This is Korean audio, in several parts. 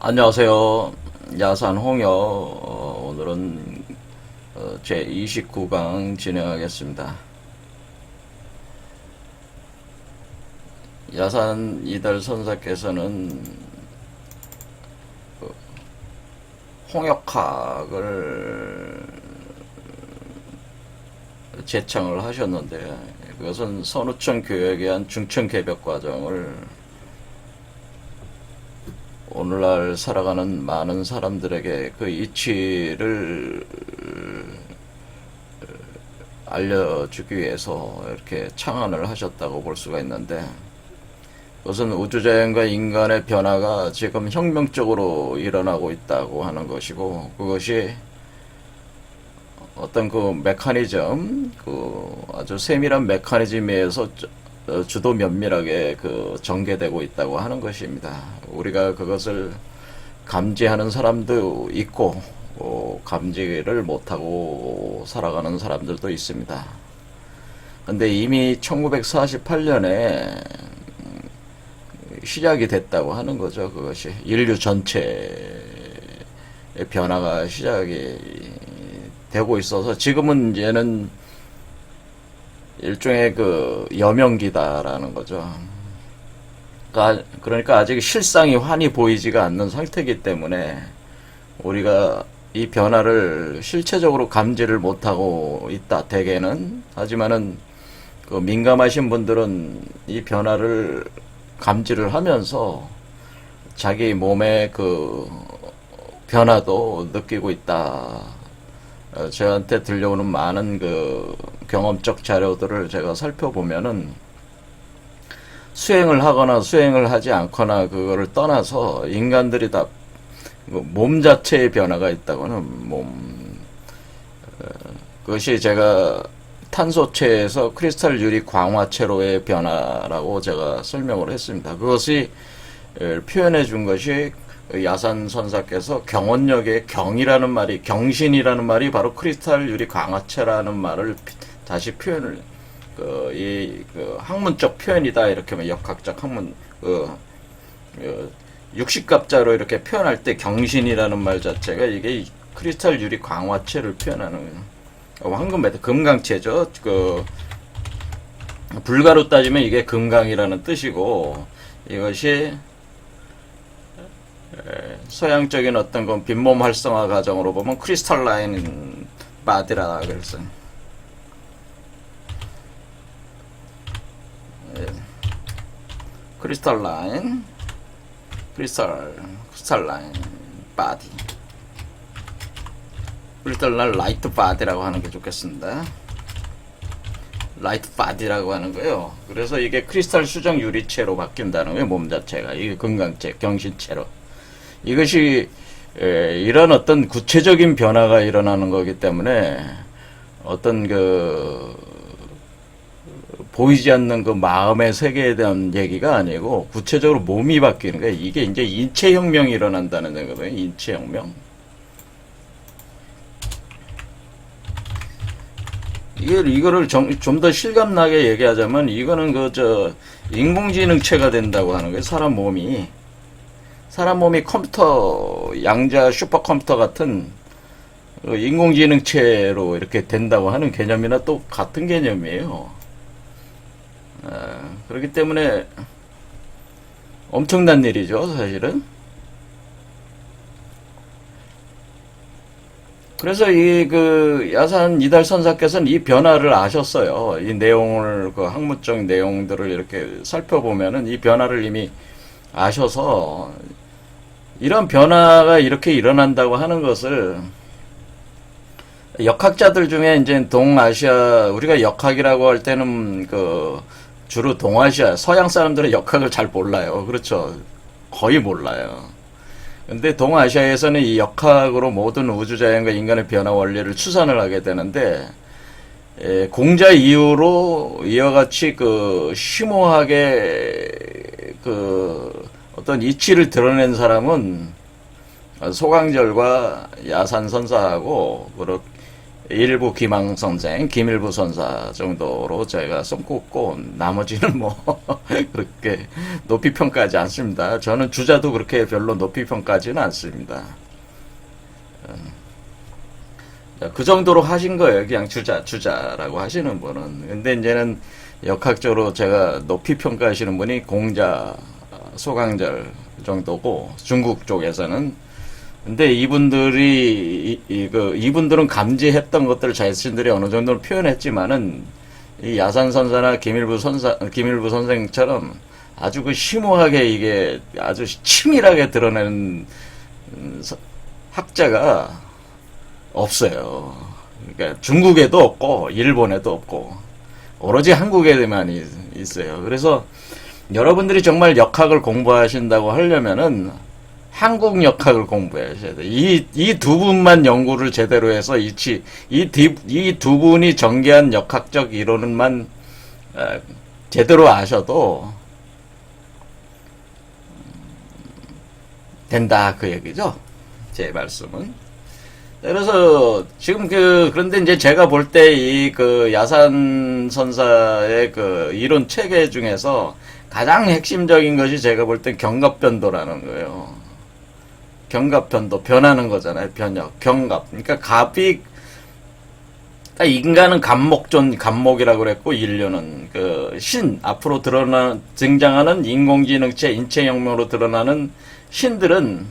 안녕하세요. 야산 홍여. 오늘은 제 29강 진행하겠습니다. 야산 이달 선사께서는 홍역학을 제창을 하셨는데, 그것은 선우청 교육에 한 중청 개벽 과정을 오늘날 살아가는 많은 사람들에게 그 이치를 알려주기 위해서 이렇게 창안을 하셨다고 볼 수가 있는데, 그것은 우주자연과 인간의 변화가 지금 혁명적으로 일어나고 있다고 하는 것이고, 그것이 어떤 그 메커니즘, 그 아주 세밀한 메커니즘에 의해서 주도 면밀하게 그 전개되고 있다고 하는 것입니다. 우리가 그것을 감지하는 사람도 있고, 감지를 못하고 살아가는 사람들도 있습니다. 근데 이미 1948년에 시작이 됐다고 하는 거죠. 그것이 인류 전체의 변화가 시작이 되고 있어서 지금은 이제는 일종의 그 여명기다라는 거죠. 그러니까 아직 실상이 환히 보이지가 않는 상태이기 때문에 우리가 이 변화를 실체적으로 감지를 못하고 있다, 대개는. 하지만은 그 민감하신 분들은 이 변화를 감지를 하면서 자기 몸의 그 변화도 느끼고 있다. 저한테 들려오는 많은 그 경험적 자료들을 제가 살펴보면은 수행을 하거나 수행을 하지 않거나 그거를 떠나서 인간들이 다 몸 자체의 변화가 있다고는 그것이 제가 탄소체에서 크리스탈 유리 광화체로의 변화라고 제가 설명을 했습니다. 그것이 표현해 준 것이 야산 선사께서 경원역의 경이라는 말이, 경신이라는 말이 바로 크리스탈 유리 광화체라는 말을 다시 표현을, 학문적 표현이다, 이렇게 역학적 학문, 육식갑자로 이렇게 표현할 때 경신이라는 말 자체가 이게 크리스탈 유리 광화체를 표현하는 거예요. 황금 메탈, 금강체죠. 불가로 따지면 이게 금강이라는 뜻이고, 이것이 서양적인 어떤 건 빈몸 활성화 과정으로 보면 크리스탈라인 바디라 그랬어요. 크리스탈라인 바디, 크리스탈라인 라이트 바디라고 하는 게 좋겠습니다. 라이트 바디라고 하는 거예요. 그래서 이게 크리스탈 수정 유리체로 바뀐다는 거예요. 몸 자체가 이게 금강체, 경신체로. 이것이 이런 어떤 구체적인 변화가 일어나는 거기 때문에 어떤 보이지 않는 그 마음의 세계에 대한 얘기가 아니고 구체적으로 몸이 바뀌는 거예요. 이게 이제 인체혁명이 일어난다는 거거든요. 인체혁명. 이거를 좀 더 실감나게 얘기하자면 이거는 인공지능체가 된다고 하는 거예요. 사람 몸이 컴퓨터, 양자 슈퍼컴퓨터 같은 인공지능체로 이렇게 된다고 하는 개념이나 또 같은 개념이에요. 그렇기 때문에 엄청난 일이죠, 사실은. 그래서 야산 이달 선사께서는 이 변화를 아셨어요. 이 내용을, 그 학문적 내용들을 이렇게 살펴보면은 이 변화를 이미 아셔서 이런 변화가 이렇게 일어난다고 하는 것을 역학자들 중에 이제 동아시아, 우리가 역학이라고 할 때는 주로 동아시아, 서양 사람들은 역학을 잘 몰라요. 그렇죠. 거의 몰라요. 근데 동아시아에서는 이 역학으로 모든 우주자연과 인간의 변화 원리를 추산을 하게 되는데, 공자 이후로 이와 같이 심오하게 어떤 이치를 드러낸 사람은 소강절과 야산 선사하고 일부 기망 선생, 김일부 선사 정도로 제가 손꼽고 나머지는 뭐 그렇게 높이 평가하지 않습니다. 저는 주자도 그렇게 별로 높이 평가하지는 않습니다. 그 정도로 하신 거예요. 그냥 주자라고 하시는 분은. 근데 이제는 역학적으로 제가 높이 평가하시는 분이 공자, 소강절 정도고, 중국 쪽에서는. 근데 이분들은 감지했던 것들을 자신들이 어느 정도는 표현했지만은, 이 야산 선사나 김일부 선생처럼 아주 그 심오하게 이게 아주 치밀하게 드러내는 학자가 없어요. 그러니까 중국에도 없고 일본에도 없고 오로지 한국에만 있어요. 그래서 여러분들이 정말 역학을 공부하신다고 하려면은 한국 역학을 공부하셔야 돼요. 이 두 분만 연구를 제대로 해서 이 두 분이 전개한 역학적 이론만 제대로 아셔도 된다 그 얘기죠. 제 말씀은. 그래서 지금 그런데 이제 제가 볼 때 이 야산 선사의 그 이론 체계 중에서 가장 핵심적인 것이 제가 볼 때 경갑변도라는 거예요. 경갑변도, 변하는 거잖아요. 변혁, 경갑. 그러니까 갑이, 그러니까 인간은 갑목이라고 그랬고, 인류는 앞으로 등장하는 인공지능체, 인체혁명으로 드러나는 신들은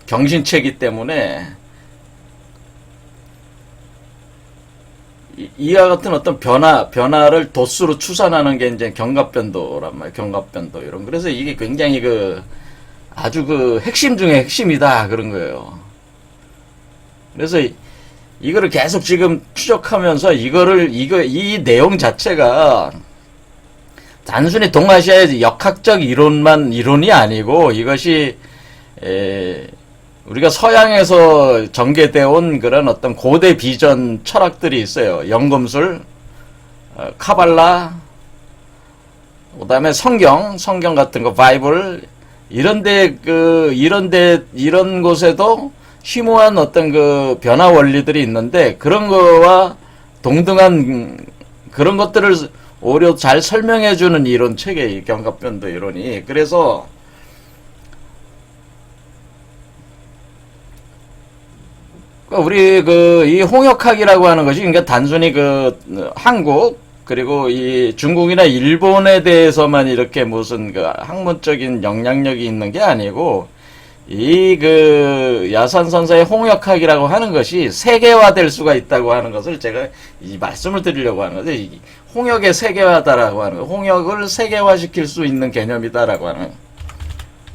경신체이기 때문에 이와 같은 어떤 변화를 도수로 추산하는 게 이제 경갑변도란 말이에요. 경갑변도 이런. 그래서 이게 굉장히 아주 핵심 중에 핵심이다. 그런 거예요. 그래서 이거를 계속 지금 추적하면서 이 내용 자체가 단순히 동아시아의 역학적 이론이 아니고 이것이 우리가 서양에서 전개되어 온 그런 어떤 고대 비전 철학들이 있어요. 연금술, 카발라, 그 다음에 성경 같은 거, 바이블, 이런 곳에도 심오한 어떤 변화 원리들이 있는데, 그런 거와 동등한 그런 것들을 오히려 잘 설명해주는 이론 체계, 이 경갑변도 이론이. 그래서, 우리 이 홍역학이라고 하는 것이 그러니까 단순히 한국 그리고 이 중국이나 일본에 대해서만 이렇게 무슨 학문적인 영향력이 있는 게 아니고 이 야산 선사의 홍역학이라고 하는 것이 세계화될 수가 있다고 하는 것을 제가 이 말씀을 드리려고 하는 거죠. 홍역의 세계화다라고 하는 거, 홍역을 세계화시킬 수 있는 개념이다라고 하는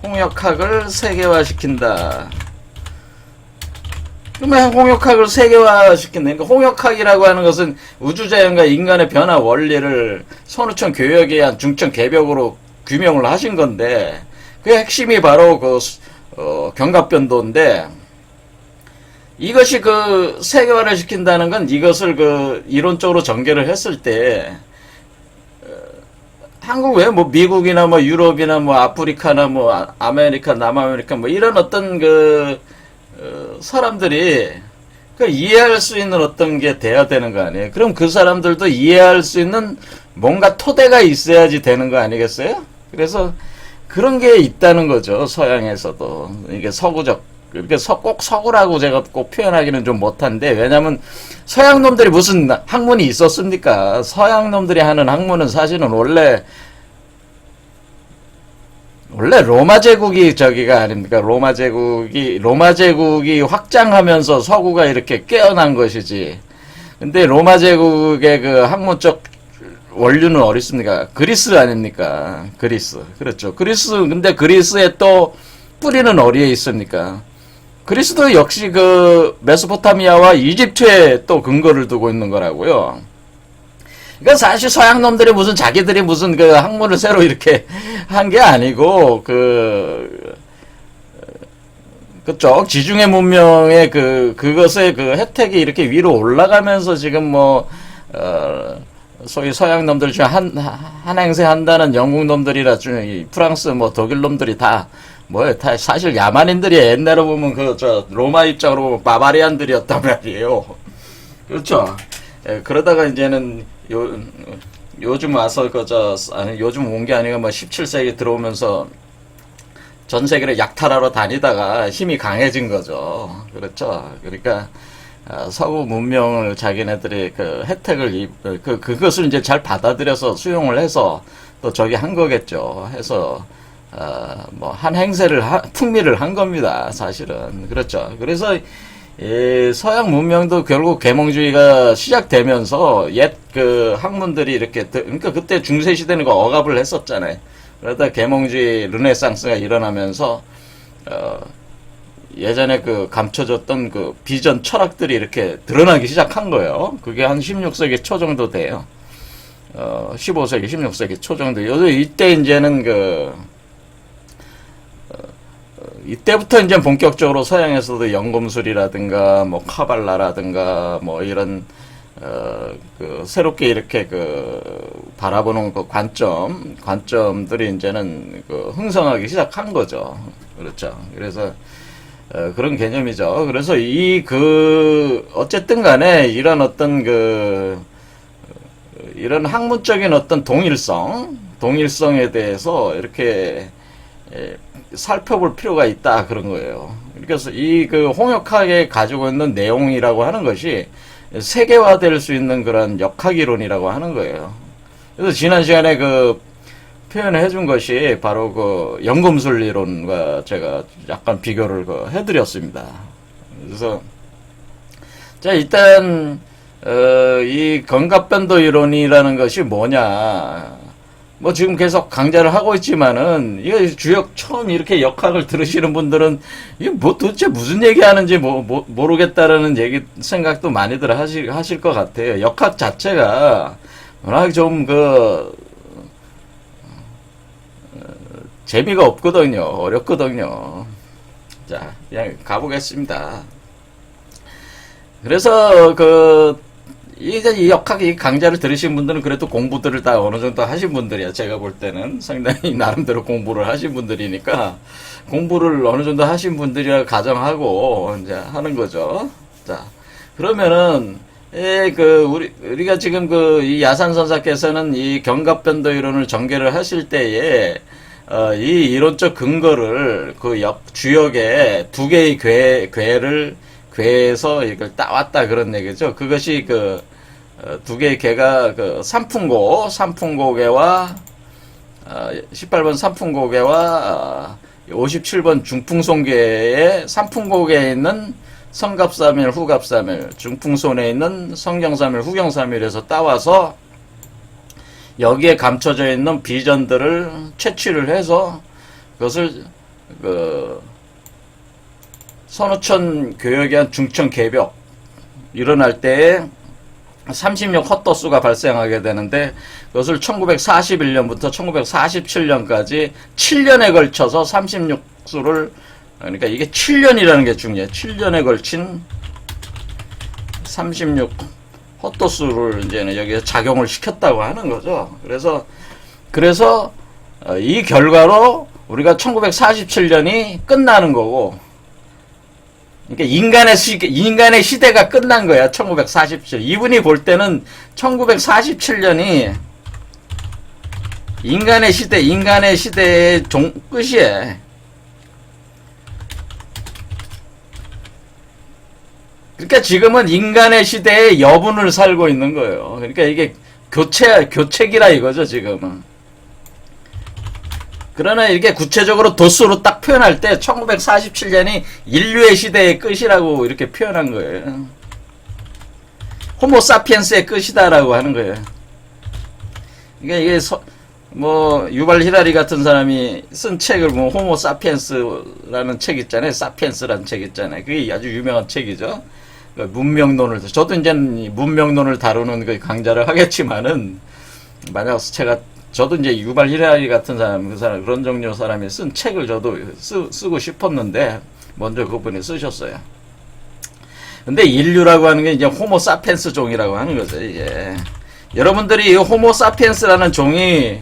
홍역학을 세계화시킨다. 그러면 홍역학을 세계화시킨다. 그러니까 홍역학이라고 하는 것은 우주자연과 인간의 변화 원리를 선우천 교역에 의한 중천 개벽으로 규명을 하신 건데 그 핵심이 바로 경갑변도인데 이것이 세계화를 시킨다는 건 이것을 이론적으로 전개를 했을 때 한국 외에 미국이나 유럽이나 아프리카나 아메리카, 남아메리카 이런 어떤 사람들이 이해할 수 있는 어떤 게 돼야 되는 거 아니에요? 그럼 그 사람들도 이해할 수 있는 뭔가 토대가 있어야지 되는 거 아니겠어요? 그래서 그런 게 있다는 거죠. 서양에서도. 이게 서구적. 이렇게 꼭 서구라고 제가 꼭 표현하기는 좀 못한데, 왜냐면 서양 놈들이 무슨 학문이 있었습니까? 서양 놈들이 하는 학문은 사실은 원래 로마 제국이 저기가 아닙니까? 로마 제국이 확장하면서 서구가 이렇게 깨어난 것이지. 근데 로마 제국의 학문적 원류는 어디 있습니까? 그리스 아닙니까? 그리스. 그렇죠. 근데 그리스의 또 뿌리는 어디에 있습니까? 그리스도 역시 메소포타미아와 이집트에 또 근거를 두고 있는 거라고요. 그러니까 사실 서양 놈들이 자기들이 무슨 학문을 새로 이렇게 한 게 아니고 그쪽 지중해 문명의 그것의 혜택이 이렇게 위로 올라가면서 지금 소위 서양 놈들 중에 한 행세 한다는 영국 놈들이라 프랑스 독일 놈들이 다 사실 야만인들이 옛날에 보면 로마 입장으로 보면 바바리안들이었단 말이에요. 그렇죠. 예, 그러다가 이제는 요즘 와서 아니 요즘 온 게 아니고 뭐 17세기 들어오면서 전 세계를 약탈하러 다니다가 힘이 강해진 거죠. 그렇죠. 그러니까 서구 문명을 자기네들이 그 혜택을 그것을 이제 잘 받아들여서 수용을 해서 또 저기 한 거겠죠. 해서 뭐 한 행세를 풍미를 한 겁니다. 사실은 그렇죠. 그래서 서양 문명도 결국 계몽주의가 시작되면서 옛 그 학문들이 이렇게 그러니까 그때 중세 시대는 그 억압을 했었잖아요. 그러다 계몽주의 르네상스가 일어나면서 예전에 그 감춰졌던 그 비전 철학들이 이렇게 드러나기 시작한 거예요. 그게 한 16세기 초 정도 돼요. 15세기, 16세기 초 정도. 이때 이제는 이때부터 이제 본격적으로 서양에서도 연금술이라든가 뭐 카발라라든가 뭐 이런 새롭게 이렇게 바라보는 그 관점들이 이제는 흥성하기 시작한 거죠. 그렇죠. 그래서 그런 개념이죠. 그래서 어쨌든 간에 이런 어떤 이런 학문적인 어떤 동일성에 대해서 이렇게 살펴볼 필요가 있다 그런 거예요. 그래서 홍역학에 가지고 있는 내용이라고 하는 것이 세계화될 수 있는 그런 역학이론이라고 하는 거예요. 그래서 지난 시간에 표현을 해준 것이 바로 연금술 이론과 제가 약간 비교를 해드렸습니다. 그래서 자 일단 이 건갑변도 이론이라는 것이 뭐냐? 뭐 지금 계속 강좌를 하고 있지만은 이거 주역 처음 이렇게 역학을 들으시는 분들은 이게 뭐 도대체 무슨 얘기하는지 모르겠다라는 생각도 많이들 하실 것 같아요. 역학 자체가 워낙 좀 재미가 없거든요. 어렵거든요. 자, 그냥 가보겠습니다. 그래서 이제 이 역학 이 강좌를 들으신 분들은 그래도 공부들을 다 어느 정도 하신 분들이야. 제가 볼 때는 상당히 나름대로 공부를 하신 분들이니까 공부를 어느 정도 하신 분들이라 가정하고 이제 하는 거죠. 자, 그러면은 우리가 지금 이 야산선사께서는 이 견갑변도 이론을 전개를 하실 때에 이 이론적 근거를 주역에 두 개의 괴에서 이걸 따왔다 그런 얘기죠. 그것이 두 개의 괴가 삼풍고개와 18번 삼풍고개와 57번 중풍손괴의 삼풍고개에 있는 성갑삼일, 후갑삼일, 중풍손에 있는 성경삼일, 후경삼일에서 따와서 여기에 감춰져 있는 비전들을 채취를 해서 그것을 선우천 교역이 한 중천 개벽 일어날 때에 36 헛도수가 발생하게 되는데 그것을 1941년부터 1947년까지 7년에 걸쳐서 36수를 그러니까 이게 7년이라는 게 중요해요. 7년에 걸친 36 헛도수를 이제는 여기에 작용을 시켰다고 하는 거죠. 그래서 이 결과로 우리가 1947년이 끝나는 거고 그러니까 인간의 시대가 끝난 거야. 1947. 이분이 볼 때는 1947년이 인간의 시대의 끝이에요. 그러니까 지금은 인간의 시대의 여분을 살고 있는 거예요. 그러니까 이게 교체기라 이거죠, 지금은. 그러나 이렇게 구체적으로 도수로 딱 표현할 때 1947년이 인류의 시대의 끝이라고 이렇게 표현한 거예요. 호모사피엔스의 끝이다라고 하는 거예요. 그러니까 이게 유발 히라리 같은 사람이 쓴 책을 호모사피엔스라는 책 있잖아요. 사피엔스라는 책 있잖아요. 그게 아주 유명한 책이죠. 문명론을 저도 이제 문명론을 다루는 강좌를 하겠지만은 만약 저도 이제 유발 히라리 같은 사람 그런 종류 사람이 쓴 책을 저도 쓰고 싶었는데 먼저 그분이 쓰셨어요. 근데 인류라고 하는 게 이제 호모 사피엔스 종이라고 하는 거죠. 이게 여러분들이 이 호모 사피엔스라는 종이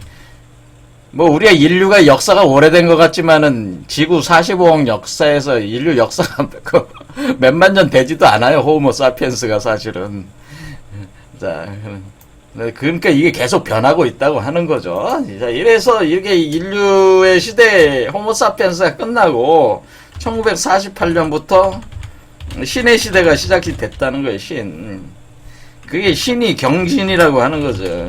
우리가 인류가 역사가 오래된 것 같지만은 지구 45억 역사에서 인류 역사가 몇만 년 되지도 않아요. 호모 사피엔스가 사실은. 자, 그러니까 이게 계속 변하고 있다고 하는 거죠. 자, 이래서 이게 인류의 시대 호모 사피엔스가 끝나고 1948년부터 신의 시대가 시작이 됐다는 거예요. 신. 그게 신이 경신이라고 하는 거죠.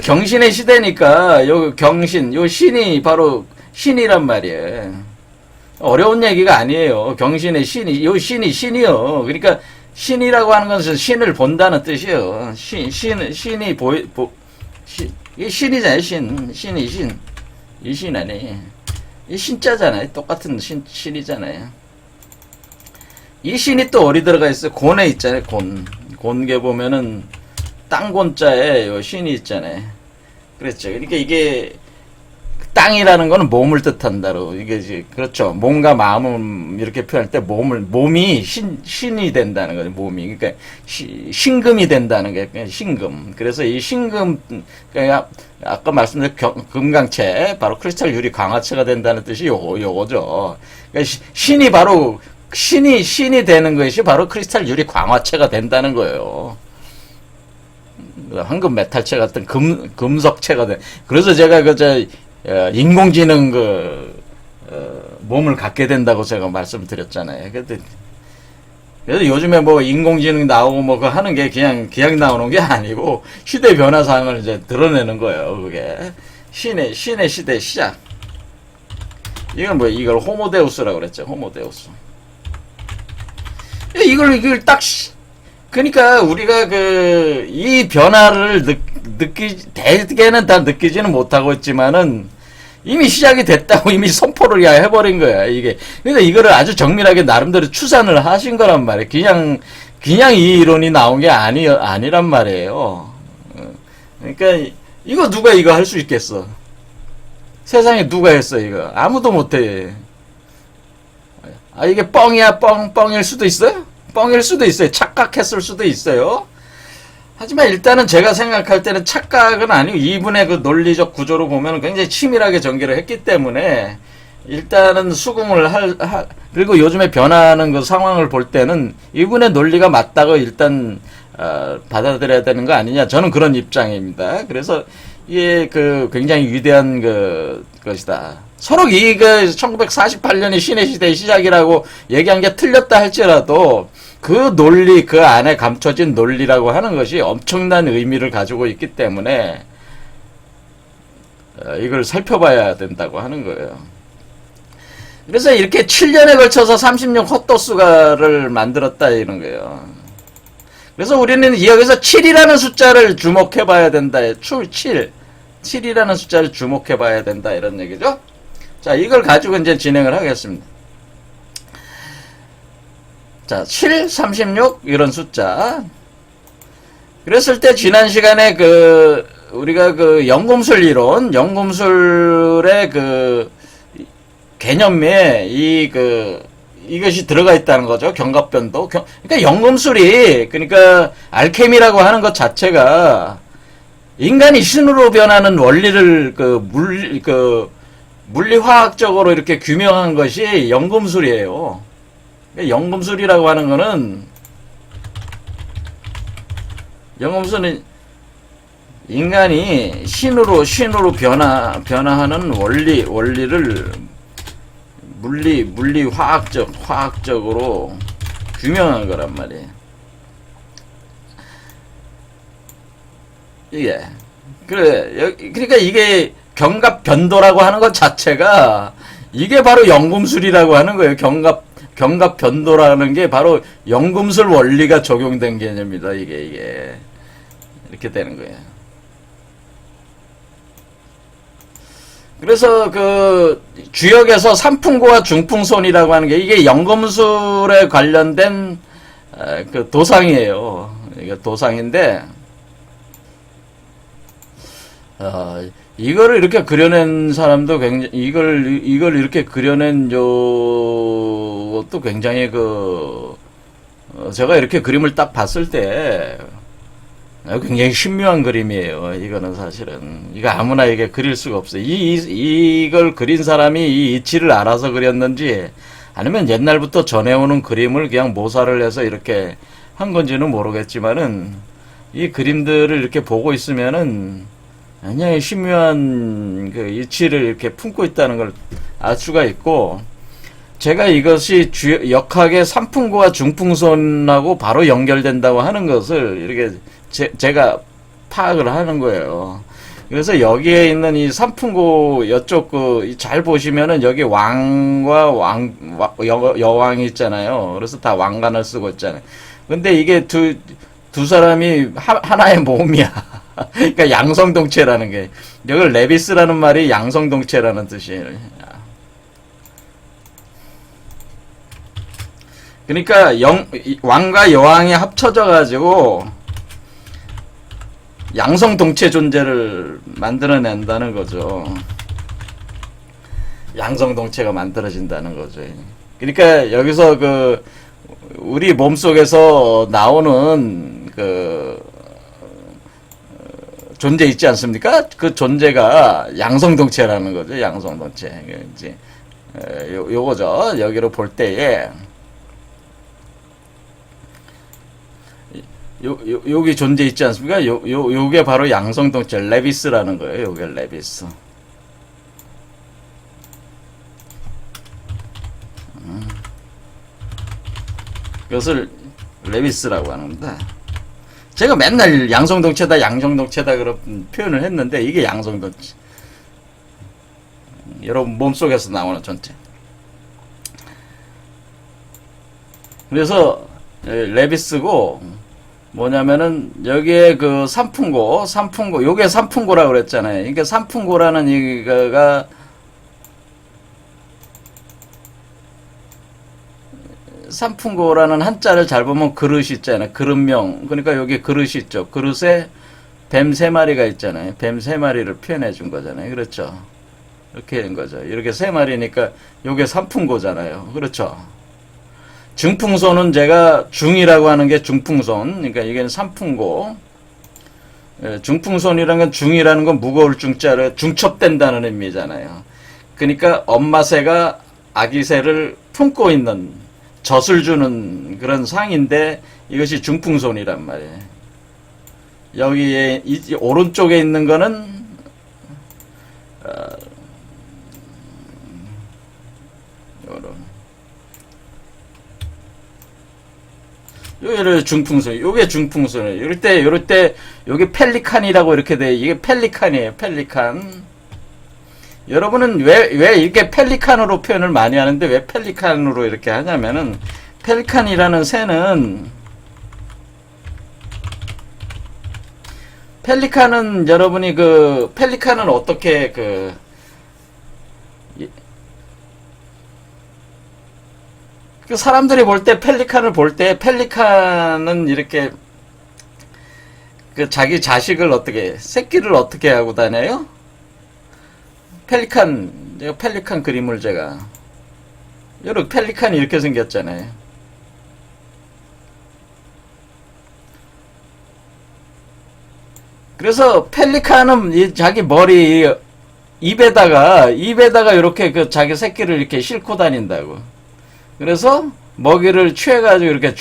경신의 시대니까 요 경신, 요 신이 바로 신이란 말이에요. 어려운 얘기가 아니에요. 경신의 신이, 요 신이 신이요. 그러니까 신이라고 하는 것은 신을 본다는 뜻이에요. 신이 이 신이잖아요. 신이 신. 이 신 아니에요. 이 신자잖아요. 똑같은 신이잖아요. 이 신이 또 어디 들어가 있어요? 곤에 있잖아요. 곤게 보면은 땅곤자에 요 신이 있잖아요. 그렇죠. 그러니까 이게 땅이라는 거는 몸을 뜻한다로 이게 이제 그렇죠. 몸과 마음을 이렇게 표현할 때 몸이 신이 된다는 거죠. 몸이 그러니까 신금이 된다는 게 신금. 그래서 이 신금 그러니까 아까 말씀드린 금강체 바로 크리스탈 유리 강화체가 된다는 뜻이 요거죠. 그러니까 신이 바로 신이 되는 것이 바로 크리스탈 유리 강화체가 된다는 거예요. 황금 메탈체 같은 금속체가 돼. 그래서 제가 인공지능 몸을 갖게 된다고 제가 말씀드렸잖아요. 그래서 요즘에 뭐 인공지능 나오고 뭐 그거 하는 게 그냥 나오는 게 아니고 시대 변화 사항을 이제 드러내는 거예요. 그게 신의 시대 시작. 이걸 호모데우스라고 그랬죠. 호모데우스. 이걸 딱 그러니까 우리가 이 변화를 대개는 다 느끼지는 못하고 있지만은 이미 시작이 됐다고 이미 선포를 해버린 거야, 이게. 그러니까 이거를 아주 정밀하게 나름대로 추산을 하신 거란 말이에요. 그냥 이 이론이 나온 게 아니란 말이에요. 그러니까 누가 이거 할 수 있겠어? 세상에 누가 했어, 이거? 아무도 못해. 이게 뻥이야, 뻥일 수도 있어요? 뻥일 수도 있어요. 착각했을 수도 있어요. 하지만 일단은 제가 생각할 때는 착각은 아니고 이분의 그 논리적 구조로 보면 굉장히 치밀하게 전개를 했기 때문에 일단은 수긍을 그리고 요즘에 변하는 그 상황을 볼 때는 이분의 논리가 맞다고 일단 받아들여야 되는 거 아니냐, 저는 그런 입장입니다. 그래서 이게 굉장히 위대한 것이다. 서로 1948년이 신의 시대의 시작이라고 얘기한 게 틀렸다 할지라도 그 논리, 그 안에 감춰진 논리라고 하는 것이 엄청난 의미를 가지고 있기 때문에 이걸 살펴봐야 된다고 하는 거예요. 그래서 이렇게 7년에 걸쳐서 36 헛도수가를 만들었다 이런 거예요. 그래서 우리는 여기서 7이라는 숫자를 주목해 봐야 된다. 7이라는 숫자를 주목해 봐야 된다 이런 얘기죠. 자, 이걸 가지고 이제 진행을 하겠습니다. 자, 7, 36 이런 숫자. 그랬을 때 지난 시간에 우리가 연금술 이론, 연금술의 개념에 이것이 들어가 있다는 거죠. 경갑변도. 그러니까 연금술이, 그러니까 알케미라고 하는 것 자체가 인간이 신으로 변하는 원리를 물리화학적으로 이렇게 규명한 것이 연금술이에요. 연금술이라고 하는 거는, 연금술은 인간이 신으로 변화하는 원리를 화학적으로 규명한 거란 말이에요. 이게. 그러니까 이게 경갑변도라고 하는 것 자체가 이게 바로 연금술이라고 하는 거예요. 경갑변도라는 게 바로 연금술 원리가 적용된 개념이다. 이게 이렇게 되는 거예요. 그래서 주역에서 삼풍고와 중풍손이라고 하는 게 이게 연금술에 관련된 도상이에요. 이게 도상인데 이거를 이렇게 그려낸 사람도 굉장히 이걸 이렇게 그려낸 것도 굉장히 제가 이렇게 그림을 딱 봤을 때 굉장히 신묘한 그림이에요. 이거는 사실은 이거 아무나 이게 그릴 수가 없어요. 이걸 그린 사람이 이 이치를 알아서 그렸는지 아니면 옛날부터 전해오는 그림을 그냥 모사를 해서 이렇게 한 건지는 모르겠지만은 이 그림들을 이렇게 보고 있으면은 굉장히 신묘한 그 이치를 이렇게 품고 있다는 걸 알 수가 있고, 제가 이것이 역학의 삼풍고와 중풍선하고 바로 연결된다고 하는 것을 이렇게 제가 파악을 하는 거예요. 그래서 여기에 있는 이 삼풍고 이쪽 잘 보시면은 여기 왕과 여왕이 있잖아요. 그래서 다 왕관을 쓰고 있잖아요. 근데 이게 두 사람이 하나의 몸이야. 그러니까 양성동체라는 게, 여기 레비스라는 말이 양성동체라는 뜻이에요. 그러니까 왕과 여왕이 합쳐져 가지고 양성동체 존재를 만들어낸다는 거죠. 양성동체가 만들어진다는 거죠. 그러니까 여기서 우리 몸속에서 나오는 존재 있지 않습니까? 그 존재가 양성동체라는 거죠. 양성동체. 이제 요거죠. 여기로 볼 때에 여기 존재 있지 않습니까? 요게 바로 양성동체 레비스라는 거예요. 요게 레비스. 그것을 레비스라고 하는데, 제가 맨날 양성동체다 양성동체다 그런 표현을 했는데, 이게 양성동체. 여러분 몸속에서 나오는 존재. 그래서 레비스고, 뭐냐면은 여기에 삼풍고, 요게 삼풍고라고 그랬잖아요. 그러니까 삼풍고라는 이거가 삼풍고라는 한자를 잘 보면 그릇이 있잖아요. 그릇명. 그러니까 여기 그릇이 있죠. 그릇에 뱀 3마리가 있잖아요. 뱀 3마리를 표현해 준 거잖아요. 그렇죠. 이렇게 된 거죠. 이렇게 3마리니까 요게 삼풍고잖아요. 그렇죠. 중풍손은 제가 중이라고 하는 게 중풍손. 그러니까 이게 삼풍고. 중풍손이라는 건, 중이라는 건 무거울 중자를 중첩된다는 의미잖아요. 그러니까 엄마 새가 아기 새를 품고 있는, 젖을 주는 그런 상인데, 이것이 중풍손이란 말이에요. 여기에 오른쪽에 있는 거는 요게 중풍선, 요게 중풍선이에요. 이럴 때, 요게 펠리칸이라고 이렇게 돼. 이게 펠리칸이에요, 펠리칸. 여러분은 왜 이렇게 펠리칸으로 표현을 많이 하는데, 왜 펠리칸으로 이렇게 하냐면은, 펠리칸이라는 새는, 펠리칸은 여러분이 펠리칸은 어떻게 사람들이 볼 때, 펠리칸을 볼 때, 펠리칸은 이렇게 자기 자식을 새끼를 어떻게 하고 다녀요? 펠리칸 그림을 제가, 여러분 펠리칸이 이렇게 생겼잖아요. 그래서 펠리칸은 자기 머리 입에다가 이렇게 자기 새끼를 이렇게 싣고 다닌다고. 그래서 먹이를 취해가지고 이렇게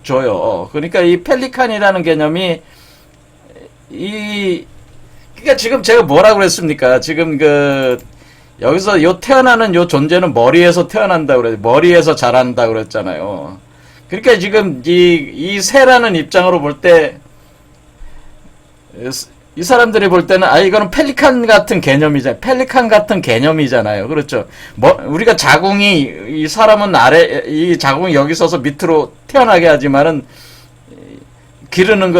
줘요. 그러니까 이 펠리칸이라는 개념이, 그러니까 지금 제가 뭐라고 그랬습니까? 지금 여기서 태어나는 요 존재는 머리에서 태어난다고 그래요. 머리에서 자란다고 그랬잖아요. 그러니까 지금 이 새라는 입장으로 볼 때, 이 사람들이 볼 때는, 이거는 펠리칸 같은 개념이잖아요. 펠리칸 같은 개념이잖아요. 그렇죠. 우리가 이 사람은 이 자궁이 여기 있어서 밑으로 태어나게 하지만은, 기르는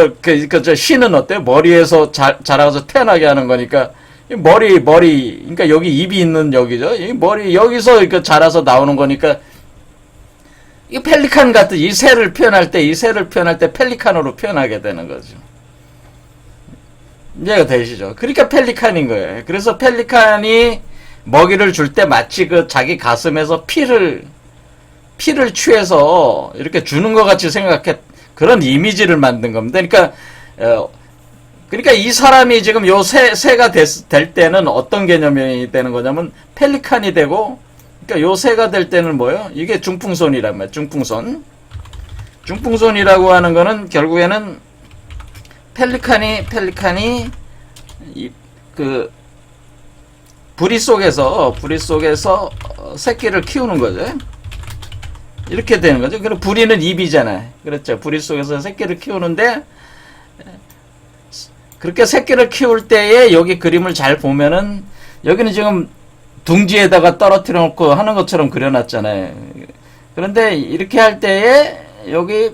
씨는 어때요? 머리에서 자라서 태어나게 하는 거니까, 그러니까 여기 입이 있는 여기죠. 이 머리, 여기서 자라서 나오는 거니까, 이 펠리칸 같은, 이 새를 표현할 때 펠리칸으로 표현하게 되는 거죠. 이해가 되시죠? 그러니까 펠리칸인 거예요. 그래서 펠리칸이 먹이를 줄 때 마치 자기 가슴에서 피를 취해서 이렇게 주는 것 같이 그런 이미지를 만든 겁니다. 그러니까 이 사람이 지금 새가 될 때는 어떤 개념이 되는 거냐면, 펠리칸이 되고, 그러니까 요 새가 될 때는 뭐예요? 이게 중풍선이란 말이에요. 중풍선. 중풍선이라고 하는 거는 결국에는 펠리칸이 그 부리 속에서 새끼를 키우는 거죠. 이렇게 되는 거죠. 그럼 부리는 입이잖아요. 그렇죠. 부리 속에서 새끼를 키우는데 그렇게 새끼를 키울 때에 여기 그림을 잘 보면은 여기는 지금 둥지에다가 떨어뜨려 놓고 하는 것처럼 그려놨잖아요. 그런데 이렇게 할 때에 여기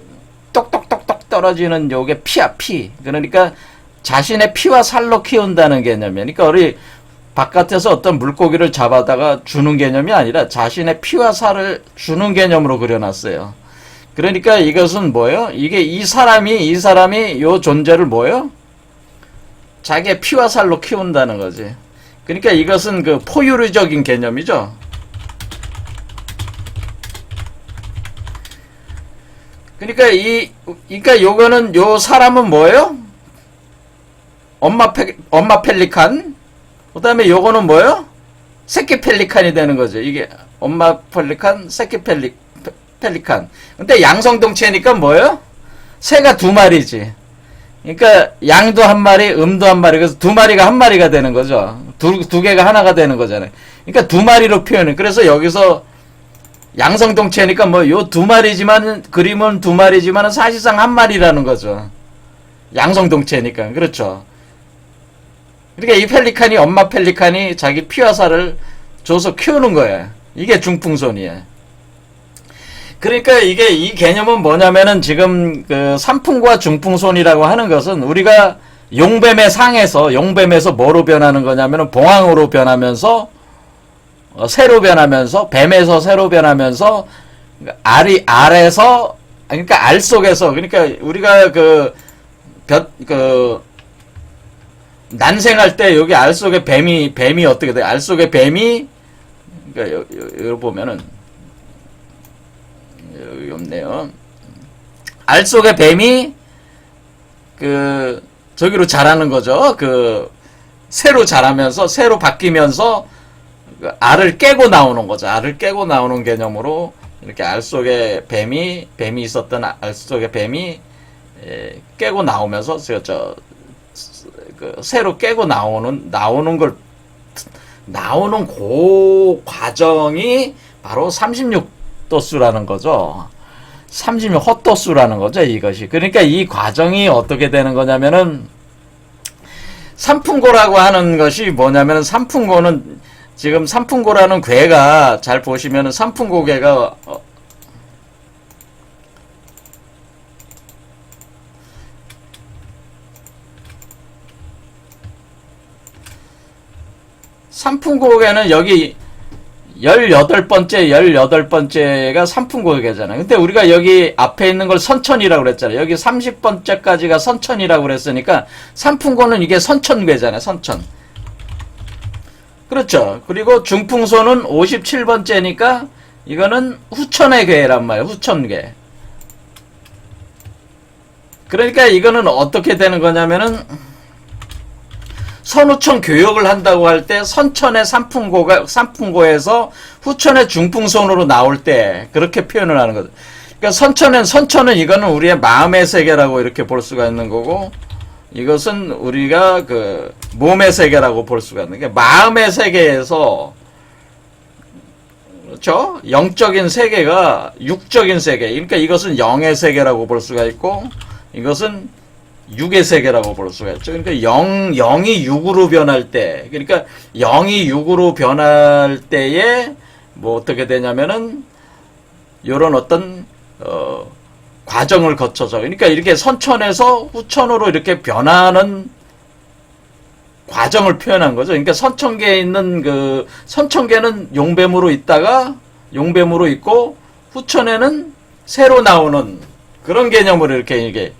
똑똑똑똑 떨어지는 요게 피야, 피. 그러니까 자신의 피와 살로 키운다는 개념이에요. 그러니까 우리 바깥에서 어떤 물고기를 잡아다가 주는 개념이 아니라 자신의 피와 살을 주는 개념으로 그려놨어요. 그러니까 이것은 뭐예요? 이게 이 사람이 요 존재를 뭐예요? 자기의 피와 살로 키운다는 거지. 그러니까 이것은 그 포유류적인 개념이죠. 그러니까 요거는 요 사람은 뭐예요? 엄마 펠리칸. 그 다음에 요거는 뭐예요? 새끼 펠리칸이 되는 거죠. 이게 엄마 펠리칸, 새끼 펠리칸. 근데 양성동체니까 뭐예요? 새가 두 마리지. 그러니까 양도 한 마리, 음도 한 마리. 그래서 두 마리가 한 마리가 되는 거죠. 두 개가 하나가 되는 거잖아요. 그러니까 두 마리로 표현해. 그래서 여기서 양성동체니까 뭐 요 두 마리지만 그림은 두 마리지만 사실상 한 마리라는 거죠. 양성동체니까. 그렇죠. 그러니까 이 펠리칸이 엄마 펠리칸이 자기 피와 살을 줘서 키우는 거예요. 이게 중풍선이에요. 그러니까 이게 이 개념은 뭐냐면은 지금 그 산풍과 중풍선이라고 하는 것은 우리가 용뱀에서 뭐로 변하는 거냐면은 봉황으로 변하면서 새로 변하면서 뱀에서 새로 변하면서 알에서 그러니까 알 속에서 그러니까 우리가 난생할 때 여기 알 속에 뱀이 어떻게 돼? 알 속에 뱀이 그러니까 여기 보면은 여기 없네요. 알 속에 뱀이 저기로 자라는 거죠. 새로 자라면서 새로 바뀌면서 알을 깨고 나오는 거죠. 알을 깨고 나오는 개념으로 이렇게 알 속에 뱀이 있었던 알 속에 뱀이 깨고 나오면서 새로 깨고 나오는 그 과정이 바로 36도수라는 거죠. 36헛도수라는 거죠, 이것이. 그러니까 이 과정이 어떻게 되는 거냐면은 산풍고라고 하는 것이 뭐냐면은 산풍고는 지금 산풍고라는 괴가 잘 보시면은 산풍고 괴가 산풍고개는 여기 18번째가 산풍고개잖아요. 근데 우리가 여기 앞에 있는 걸 선천이라고 그랬잖아요. 여기 30번째까지가 선천이라고 그랬으니까 산풍고는 이게 선천괴잖아요. 선천. 그렇죠. 그리고 중풍소는 57번째니까 이거는 후천의 괴란 말이에요. 후천괴. 그러니까 이거는 어떻게 되는 거냐면은 선후천 교역을 한다고 할 때 선천의 산풍고에서 후천의 중풍선으로 나올 때 그렇게 표현을 하는 거죠. 그러니까 선천은 이거는 우리의 마음의 세계라고 이렇게 볼 수가 있는 거고 이것은 우리가 몸의 세계라고 볼 수가 있는 게 마음의 세계에서 그렇죠? 영적인 세계가 육적인 세계. 그러니까 이것은 영의 세계라고 볼 수가 있고 이것은 육의 세계라고 볼 수가 있죠. 그러니까 영이 육으로 변할 때, 그러니까 영이 육으로 변할 때에 뭐 어떻게 되냐면은 요런 어떤 과정을 거쳐서 그러니까 이렇게 선천에서 후천으로 이렇게 변하는 과정을 표현한 거죠. 그러니까 선천계에 있는 선천계는 용뱀으로 있다가 용뱀으로 있고 후천에는 새로 나오는 그런 개념으로 이렇게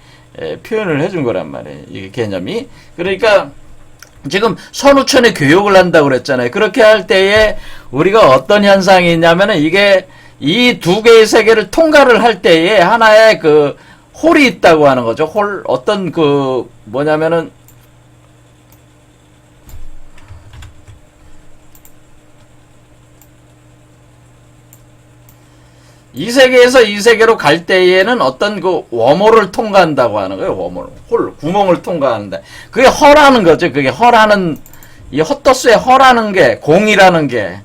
표현을 해준 거란 말이에요. 이 개념이. 그러니까 지금 선후천의 교육을 한다고 그랬잖아요. 그렇게 할 때에 우리가 어떤 현상이 있냐면은 이게 이 두 개의 세계를 통과를 할 때에 하나의 홀이 있다고 하는 거죠. 어떤 뭐냐면은 이 세계에서 이 세계로 갈 때에는 어떤 그 웜홀을 통과한다고 하는 거예요. 웜홀, 구멍을 통과하는데 그게 허라는 거죠. 그게 허라는 이 헛도수의 허라는 게 공이라는 게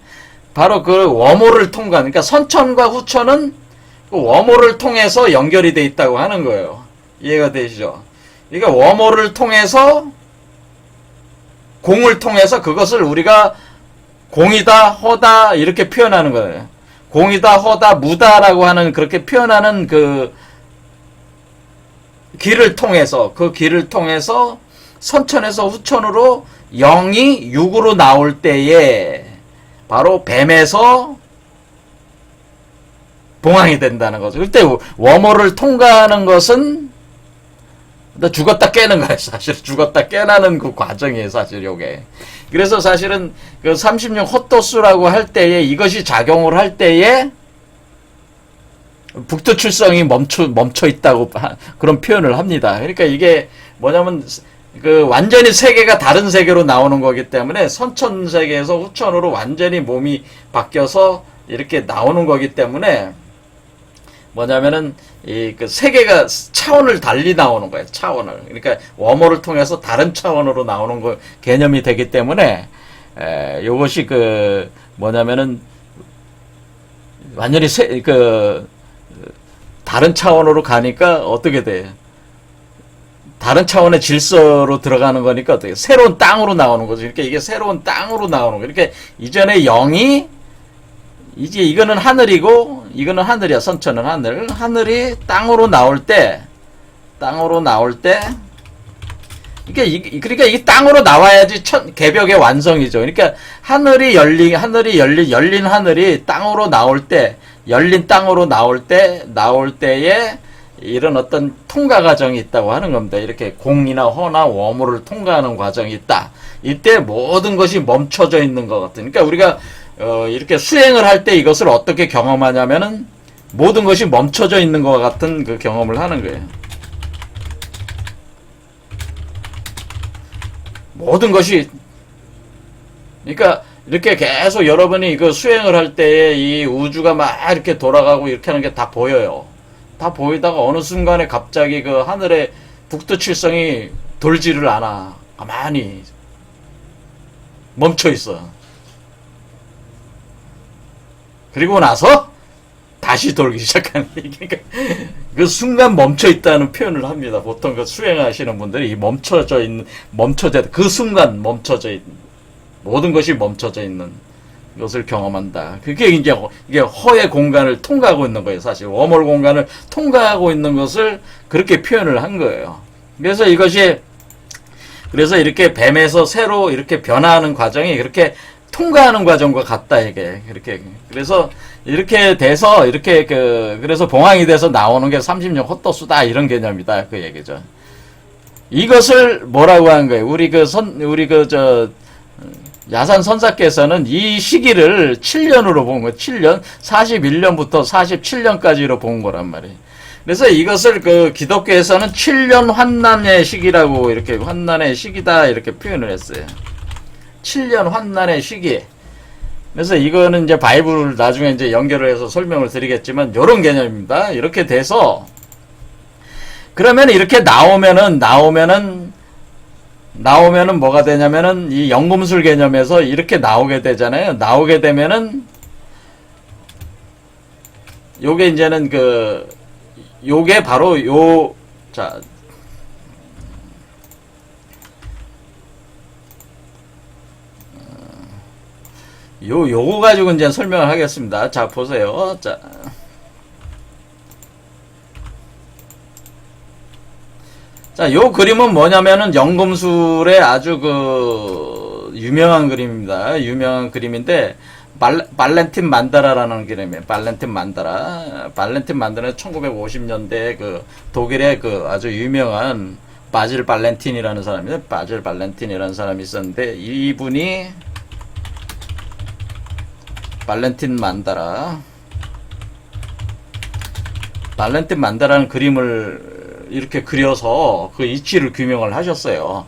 바로 그 웜홀을 통과. 그러니까 선천과 후천은 그 웜홀을 통해서 연결이 돼 있다고 하는 거예요. 이해가 되시죠? 그러니까 웜홀을 통해서 공을 통해서 그것을 우리가 공이다, 허다 이렇게 표현하는 거예요. 공이다, 허다, 무다라고 하는 그렇게 표현하는 그 길을 통해서 그 길을 통해서 선천에서 후천으로 0이 6으로 나올 때에 바로 뱀에서 봉황이 된다는 거죠. 그때 웜홀을 통과하는 것은 죽었다 깨는 거예요. 사실 죽었다 깨나는 그 과정이에요. 사실 요게. 그래서 사실은 그 36 헛도수라고 할 때에 이것이 작용을 할 때에 북두칠성이 멈춰 있다고 그런 표현을 합니다. 그러니까 이게 뭐냐면 그 완전히 세계가 다른 세계로 나오는 거기 때문에 선천 세계에서 후천으로 완전히 몸이 바뀌어서 이렇게 나오는 거기 때문에 뭐냐면은 이 그 세계가 차원을 달리 나오는 거예요. 차원을. 그러니까 웜홀을 통해서 다른 차원으로 나오는 거 개념이 되기 때문에 요것이 그 뭐냐면은 완전히 다른 차원으로 가니까 어떻게 돼? 다른 차원의 질서로 들어가는 거니까 어떻게 새로운 땅으로 나오는 거죠. 그러니까 이게 새로운 땅으로 나오는 거예요. 그러니까 이전에 0이 이제 이거는 하늘이고 이거는 하늘이야. 선천은 하늘. 하늘이 땅으로 나올 때 그러니까 이게 땅으로 나와야지 개벽의 완성이죠. 그러니까 열린 하늘이 땅으로 나올 때 열린 땅으로 나올 때에 이런 어떤 통과 과정이 있다고 하는 겁니다. 이렇게 공이나 허나 웜홀을 통과하는 과정이 있다. 이때 모든 것이 멈춰져 있는 것 같은. 그러니까 우리가 이렇게 수행을 할 때 이것을 어떻게 경험하냐면은 모든 것이 멈춰져 있는 것 같은 그 경험을 하는 거예요. 모든 것이 그러니까 이렇게 계속 여러분이 그 수행을 할 때에 이 우주가 막 이렇게 돌아가고 이렇게 하는 게 다 보여요. 다 보이다가 어느 순간에 갑자기 그 하늘의 북두칠성이 돌지를 않아. 가만히 멈춰 있어. 그리고 나서 다시 돌기 시작하는. 그러니까 그 순간 멈춰 있다는 표현을 합니다. 보통 그 수행하시는 분들이 그 순간 멈춰져 있는 모든 것이 멈춰져 있는 것을 경험한다. 그게 이제 이게 허의 공간을 통과하고 있는 거예요. 사실 웜홀 공간을 통과하고 있는 것을 그렇게 표현을 한 거예요. 그래서 이렇게 뱀에서 새로 이렇게 변화하는 과정이 그렇게 통과하는 과정과 같다, 이게. 그래서 이렇게 돼서 그래서 봉황이 돼서 나오는 게 36 헛도수다 이런 개념이다 그 얘기죠. 이것을 뭐라고 한 거예요? 야산 선사께서는 이 시기를 7년으로 본 거예요. 7년, 41년부터 47년까지로 본 거란 말이에요. 그래서 이것을 그 기독교에서는 7년 환난의 시기라고 이렇게 환난의 시기다 이렇게 표현을 했어요. 7년 환난의 시기. 그래서 이거는 이제 바이블을 나중에 이제 연결을 해서 설명을 드리겠지만 요런 개념입니다. 이렇게 돼서 그러면 이렇게 나오면은 뭐가 되냐면은 이 연금술 개념에서 이렇게 나오게 되잖아요. 나오게 되면은 요게 이제는 요게 바로 요거 가지고 이제 설명을 하겠습니다. 자, 보세요. 자, 요 그림은 뭐냐면은 연금술의 아주 유명한 그림입니다. 유명한 그림인데, 발렌틴 만다라라는 그림이에요. 발렌틴 만다라는 1950년대 독일의 아주 유명한 바질 발렌틴이라는 사람이에요. 바질 발렌틴이라는 사람이 있었는데, 이분이 발렌틴 만다라는 그림을 이렇게 그려서 그 이치를 규명을 하셨어요.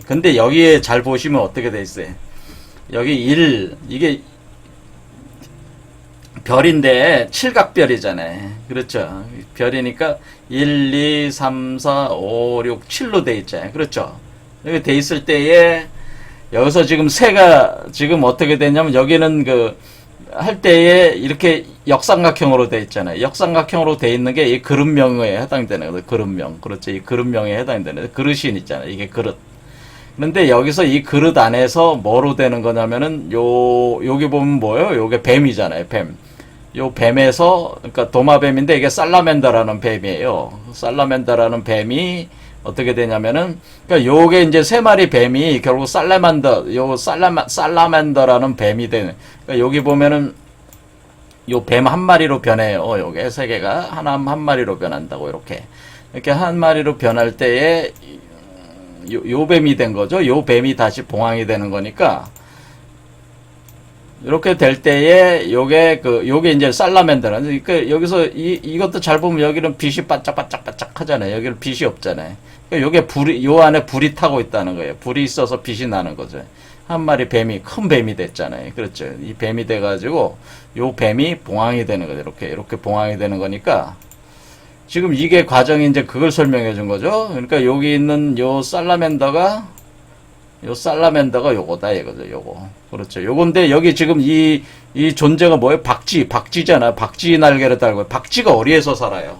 근데 여기에 잘 보시면 어떻게 돼 있어요? 여기 이게 별인데 칠각별이잖아요. 그렇죠. 별이니까 1, 2, 3, 4, 5, 6, 7로 돼 있잖아요. 그렇죠. 이렇게 돼 있을 때에 여기서 지금 새가 지금 어떻게 되냐면 여기는 그 할 때에 이렇게 역삼각형으로 돼 있잖아요. 역삼각형으로 돼 있는 게 이 그릇명에 해당되는 거죠. 그릇명. 그렇죠. 이 그릇명에 해당되는 그릇이 있잖아요. 이게 그릇. 그런데 여기서 이 그릇 안에서 뭐로 되는 거냐면은 여기 보면 뭐예요? 요게 뱀이잖아요. 뱀. 요 뱀에서 그러니까 도마뱀인데 이게 살라멘더라는 뱀이에요. 살라멘더라는 뱀이 어떻게 되냐면은 그러니까 요게 이제 세 마리 뱀이 결국 살라멘더라는 뱀이 되는. 그러니까 여기 보면은 요 뱀 한 마리로 변해요. 요게 세 개가 한 마리로 변한다고 이렇게 한 마리로 변할 때에 요 뱀이 된 거죠. 요 뱀이 다시 봉황이 되는 거니까 이렇게 될 때에 요게 이제 살라멘더는 그러니까 여기서 이것도 잘 보면 여기는 빛이 반짝반짝 하잖아요. 여기는 빛이 없잖아요. 그러니까 요게 요 안에 불이 타고 있다는 거예요. 불이 있어서 빛이 나는 거죠. 한 마리 뱀이 큰 뱀이 됐잖아요. 그렇죠. 이 뱀이 돼가지고 요 뱀이 봉황이 되는 거죠. 이렇게 봉황이 되는 거니까 지금 이게 과정이 이제 그걸 설명해 준 거죠. 그러니까 여기 있는 요 살라멘더가 요거다 이거죠. 요거. 그렇죠. 요건데 여기 지금 이 존재가 뭐예요? 박쥐잖아. 박쥐 날개를 달고. 박쥐가 어디에서 살아요?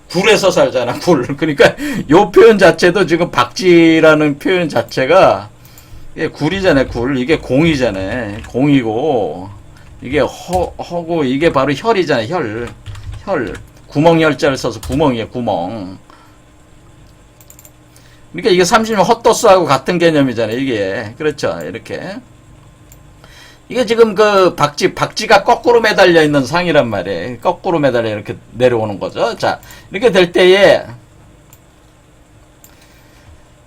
굴에서 살잖아. 굴. 그러니까 요 표현 자체도 지금 박쥐라는 표현 자체가 이게 굴이잖아요. 굴. 이게 공이잖아요. 공이고 이게 허고 이게 바로 혈이잖아요. 혈. 구멍열자를 써서 구멍이에요. 구멍. 그러니까 이게 30년 헛도스하고 같은 개념이잖아요. 이게. 그렇죠. 이렇게. 이게 지금 그 박쥐가 거꾸로 매달려 있는 상이란 말이에요. 거꾸로 매달려 이렇게 내려오는 거죠. 자, 이렇게 될 때에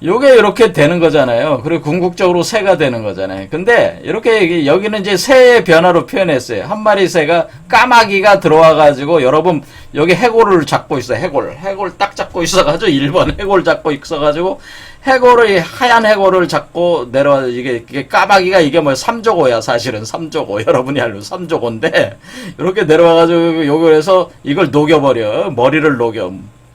요게 이렇게 되는 거잖아요. 그리고 궁극적으로 새가 되는 거잖아요. 근데 이렇게 여기는 이제 새의 변화로 표현했어요. 한 마리 새가 까마귀가 들어와가지고 여러분 여기 해골을 잡고 있어요. 해골 딱 잡고 있어가지고 1번 해골 잡고 있어가지고 하얀 해골을 잡고 내려와 이게 까마귀가 이게 뭐 3조고야 사실은 3조고 여러분이 알고 3조고인데 이렇게 내려와가지고 요거에서 이걸 녹여버려. 머리를 녹여.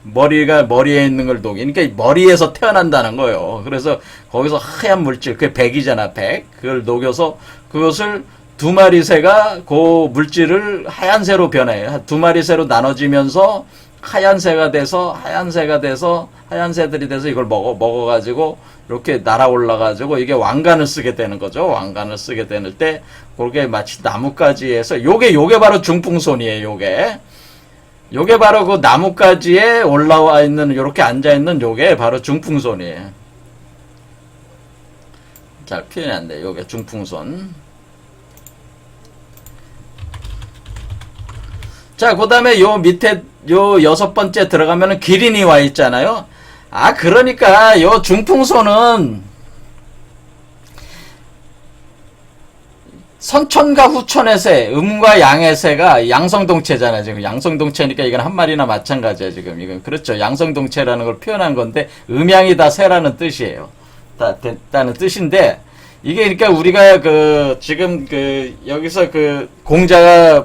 머리에 있는 걸 녹이. 그러니까 머리에서 태어난다는 거예요. 그래서 거기서 하얀 물질, 그게 백이잖아, 백. 그걸 녹여서 그것을 두 마리 새가 그 물질을 하얀 새로 변해요. 두 마리 새로 나눠지면서 하얀 새들이 돼서 이걸 먹어가지고 이렇게 날아올라가지고 이게 왕관을 쓰게 되는 거죠. 왕관을 쓰게 되는 때 그게 마치 나뭇가지에서 요게 바로 중풍손이에요. 요게 바로 그 나뭇가지에 올라와 있는, 요렇게 앉아있는 요게 바로 중풍손이에요. 잘 표현이 안 돼. 요게 중풍손. 자, 그 다음에 요 밑에 요 6번째 들어가면은 기린이 와 있잖아요. 그러니까 요 중풍손은 선천과 후천의 새, 음과 양의 새가 양성동체잖아요. 지금 양성동체니까 이건 한 마리나 마찬가지야. 지금 이건 그렇죠. 양성동체라는 걸 표현한 건데 음양이 다 새라는 뜻이에요. 다는 뜻인데 이게 그러니까 우리가 지금 여기서 공자나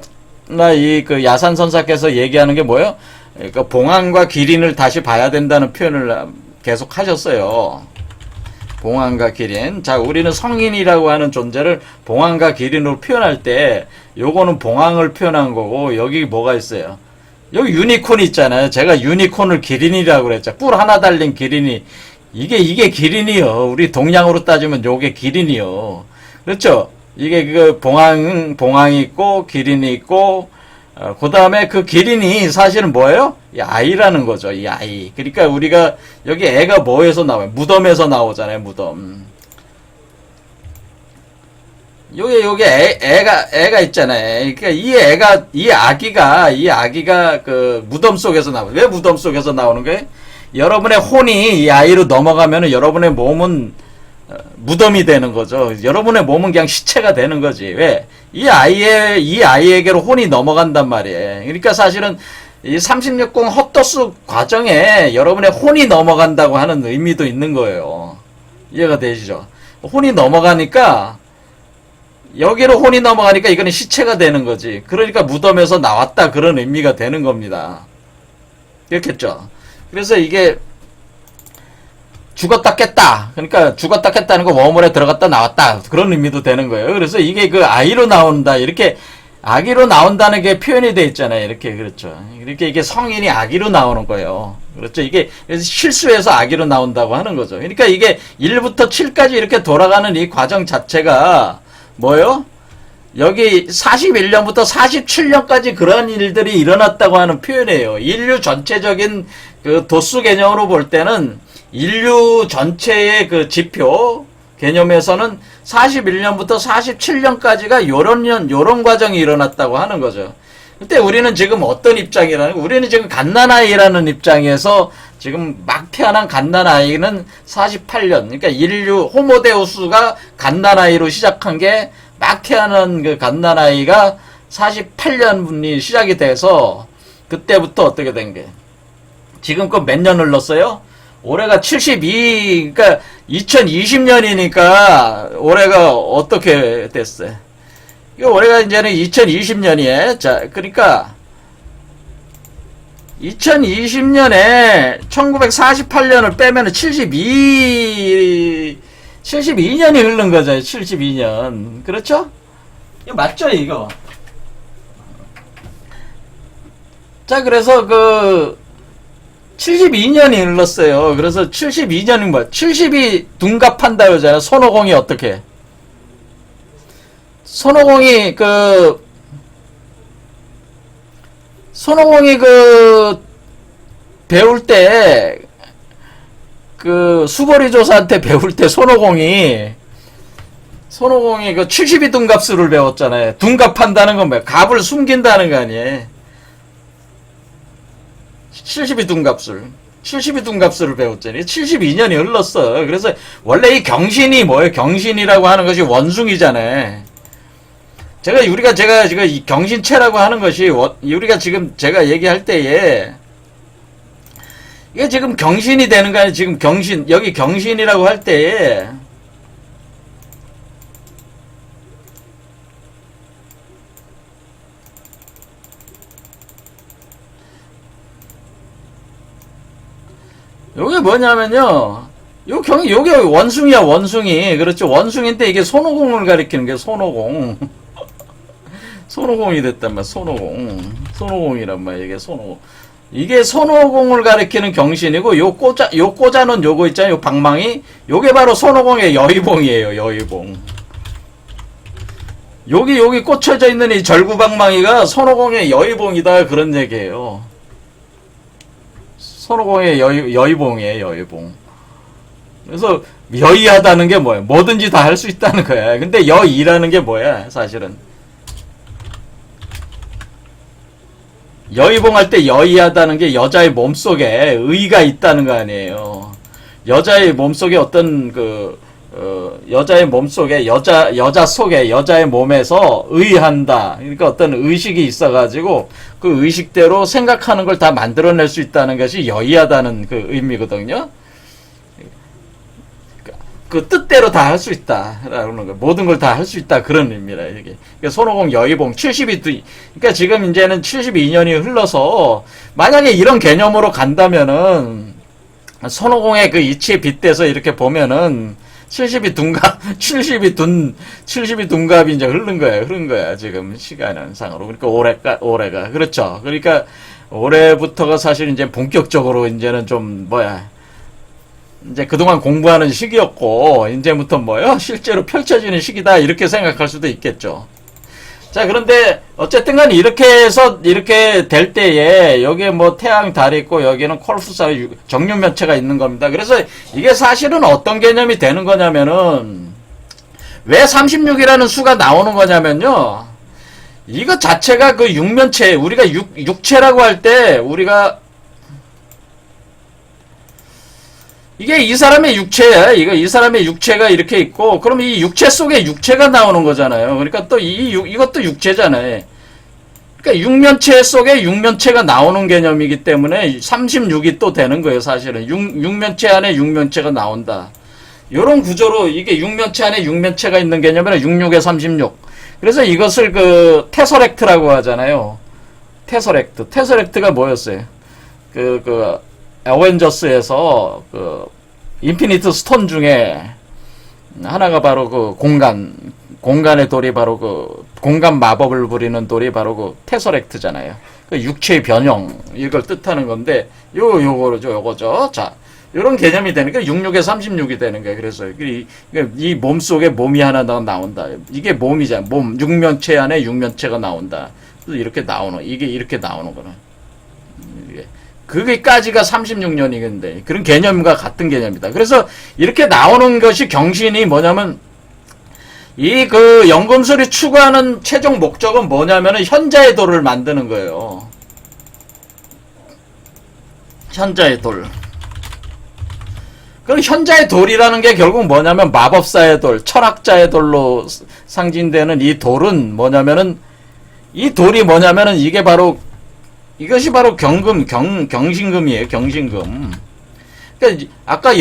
이 야산선사께서 얘기하는 게 뭐예요? 그러니까 봉황과 기린을 다시 봐야 된다는 표현을 계속 하셨어요. 봉황과 기린. 자, 우리는 성인이라고 하는 존재를 봉황과 기린으로 표현할 때 요거는 봉황을 표현한 거고 여기 뭐가 있어요? 여기 유니콘 있잖아요. 제가 유니콘을 기린이라고 그랬죠. 뿔 하나 달린 기린이. 이게 기린이요. 우리 동양으로 따지면 요게 기린이요. 그렇죠? 이게 봉황이 있고 기린이 있고 그 다음에 그 기린이 사실은 뭐예요? 이 아이라는 거죠. 이 아이. 그러니까 우리가 여기 애가 뭐에서 나와요? 무덤에서 나오잖아요. 무덤. 요게 애가 있잖아요. 그러니까 이 아기가 그 무덤 속에서 나와요. 왜 무덤 속에서 나오는 거예요? 여러분의 혼이 이 아이로 넘어가면은 여러분의 몸은 무덤이 되는 거죠. 여러분의 몸은 그냥 시체가 되는 거지. 왜? 이 아이에게로 혼이 넘어간단 말이에요. 그러니까 사실은 이 36궁 헛도스 과정에 여러분의 혼이 넘어간다고 하는 의미도 있는 거예요. 이해가 되시죠? 혼이 넘어가니까 여기로 혼이 넘어가니까 이거는 시체가 되는 거지. 그러니까 무덤에서 나왔다 그런 의미가 되는 겁니다. 그렇겠죠. 그래서 이게 죽었다 깼다. 그러니까 죽었다 깼다는 거 워물에 들어갔다 나왔다 그런 의미도 되는 거예요. 그래서 이게 그 아이로 나온다 이렇게 아기로 나온다는 게 표현이 돼 있잖아요. 이렇게 그렇죠. 이렇게 이게 성인이 아기로 나오는 거예요. 그렇죠. 이게 실수해서 아기로 나온다고 하는 거죠. 그러니까 이게 1부터 7까지 이렇게 돌아가는 이 과정 자체가 뭐요? 여기 41년부터 47년까지 그런 일들이 일어났다고 하는 표현이에요. 인류 전체적인 그 도수 개념으로 볼 때는 인류 전체의 그 지표 개념에서는 41년부터 47년까지가 요런 과정이 일어났다고 하는 거죠. 근데 우리는 지금 어떤 입장이라는, 우리는 지금 갓난아이라는 입장에서 지금 막 태어난 갓난아이는 48년, 그러니까 인류 호모데우스가 갓난아이로 시작한 게 막 태어난 그 갓난아이가 48년분이 시작이 돼서 그때부터 어떻게 된 게 지금껏 몇 년 흘렀어요? 올해가 72, 그러니까 2020년이니까 올해가 어떻게 됐어요? 이거 올해가 이제는 2020년이에요. 자, 그러니까 2020년에 1948년을 빼면은 72년이 흐른 거죠. 72년. 그렇죠? 이거 맞죠, 이거? 자, 그래서 그 72년이 흘렀어요. 그래서 72년이 뭐야? 70이 둔갑한다 그러잖아요. 손오공이 어떻게? 손오공이 배울 때 그 수보리 조사한테 배울 때 손오공이 그 72 둔갑수를 배웠잖아요. 둔갑한다는 건 뭐야? 갑을 숨긴다는 거 아니에요. 72 둔갑수를 배웠잖아요. 72년이 흘렀어. 그래서 원래 이 경신이 뭐예요? 경신이라고 하는 것이 원숭이잖아요. 우리가 지금 이 경신체라고 하는 것이 우리가 지금 제가 얘기할 때에 이게 지금 경신이 되는 거 아니에요? 지금 여기 경신이라고 할 때에 요게 뭐냐면요. 요게 원숭이야, 원숭이. 그렇죠. 원숭이인데 이게 손오공을 가리키는 게 손오공. 손오공이 됐단 말이야, 손오공. 손오공이란 말이야, 이게 손오공. 이게 손오공을 가리키는 경신이고, 요 꽂아놓은 요거 있잖아요, 요 방망이. 요게 바로 손오공의 여의봉이에요, 여의봉. 여기 꽂혀져 있는 이 절구방망이가 손오공의 여의봉이다, 그런 얘기예요. 손오공의 여의봉이에요, 여의봉. 그래서 여의하다는 게 뭐야? 뭐든지 다 할 수 있다는 거야. 근데 여의라는 게 뭐야, 사실은? 여의봉 할 때 여의하다는 게 여자의 몸속에 의가 있다는 거 아니에요. 여자의 몸속에 어떤 여자의 몸속에 여자 속에 여자의 몸에서 의한다. 그러니까 어떤 의식이 있어가지고 그 의식대로 생각하는 걸 다 만들어낼 수 있다는 것이 여의하다는 그 의미거든요. 그 뜻대로 다 할 수 있다라는 거, 모든 걸 다 할 수 있다 그런 의미라 이게. 그러니까 손오공 여의봉 72. 그러니까 지금 이제는 72년이 흘러서 만약에 이런 개념으로 간다면은 손오공의 그 이치에 빗대서 이렇게 보면은 72 둔갑이 이제 흐른 거야 지금 시간상으로. 그러니까 올해가 그렇죠. 그러니까 올해부터가 사실 이제 본격적으로 이제는 좀 이제 그동안 공부하는 시기였고, 이제부터 실제로 펼쳐지는 시기다, 이렇게 생각할 수도 있겠죠. 자, 그런데, 어쨌든 간 이렇게 해서, 이렇게 될 때에, 여기에 태양, 달이 있고, 여기는 콜프사 정육면체가 있는 겁니다. 그래서 이게 사실은 어떤 개념이 되는 거냐면은, 왜 36이라는 수가 나오는 거냐면요, 이거 자체가 그 육면체, 우리가 육체라고 할 때, 이게 이 사람의 육체야. 이 사람의 육체가 이렇게 있고, 그럼 이 육체 속에 육체가 나오는 거잖아요. 그러니까 또 이것도 육체잖아요. 그러니까 육면체 속에 육면체가 나오는 개념이기 때문에 36이 또 되는 거예요, 사실은. 육면체 안에 육면체가 나온다. 요런 구조로 이게 육면체 안에 육면체가 있는 개념이라 66에 36. 그래서 이것을 그 테서렉트라고 하잖아요. 테서렉트가 뭐였어요? 그 어벤져스에서 그 인피니트 스톤 중에 하나가 바로 그 공간의 돌이 바로 그 공간 마법을 부리는 돌이 바로 그 테서렉트잖아요. 그 육체의 변형 이걸 뜻하는 건데 요거죠. 자, 요런 개념이 되는 게 66에 36이 되는 거예요. 그래서 이 몸 속에 몸이 하나 나온다. 이게 몸이잖아. 몸 육면체 안에 육면체가 나온다. 그래서 이렇게 나오는 이게 이렇게 나오는 거는 그게까지가 36년이겠는데 그런 개념과 같은 개념이다. 그래서 이렇게 나오는 것이 경신이 뭐냐면 이 그 연금술이 추구하는 최종 목적은 뭐냐면은 현자의 돌을 만드는 거예요. 현자의 돌. 그럼 현자의 돌이라는 게 결국 뭐냐면 마법사의 돌, 철학자의 돌로 상징되는 이 돌은 뭐냐면은 이 돌이 뭐냐면은 이것이 바로 경신금이에요. 경신금. 그러니까 아까